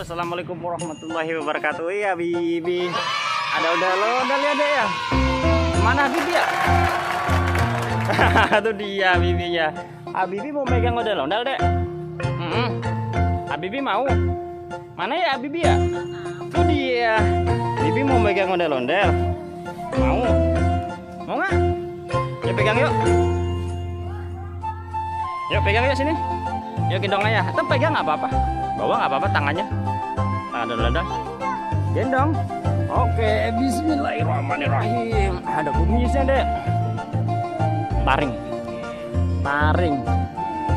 Assalamualaikum warahmatullahi wabarakatuh. Ya Bibi, ada udah lihat deh ya. Mana Bibi ya? Itu dia Bibinya. Bibi mau megang ondel-ondel dek. Bibi mau. Mana ya Bibi ya? Itu dia. Bibi mau megang ondel-ondel. Mau? Mau nggak? Ya pegang yuk. Yuk pegang yuk sini. Yuk gendong aja. Tetap pegang nggak apa-apa. Bawa nggak apa-apa tangannya. Ada gendong. Oke, bismillahirrahmanirrahim. Ada kumisnya dek. Taring.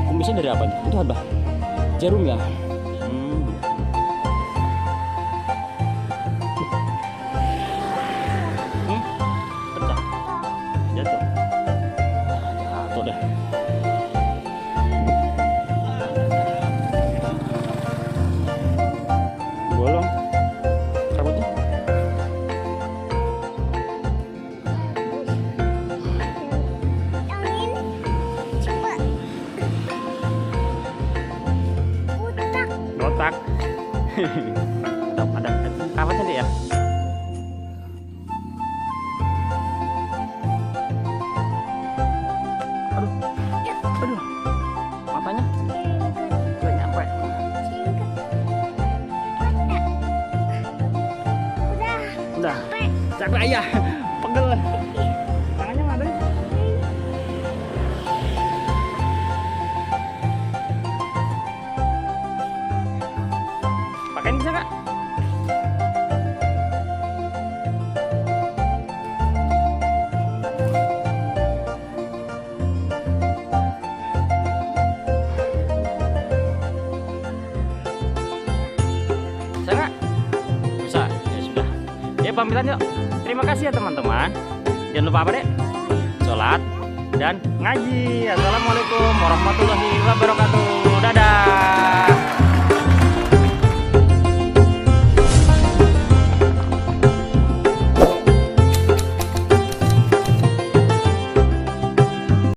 Kumisnya dari apa? Itu apa? Jarum ya? Pecah. Jatuh. Jatuh deh. Bolong rambutnya. Botak. Ada kawatnya deh ya. Aduh, matanya nggak nyampe. Udah, capek ayah, pegel. Tangannya nggak ada. Pakein bisa nggak? Bisa nggak? Bisa, ya sudah. Ya pamitan yuk. Terima kasih ya teman-teman. Jangan lupa apa dek? Sholat dan ngaji. Assalamualaikum warahmatullahi wabarakatuh.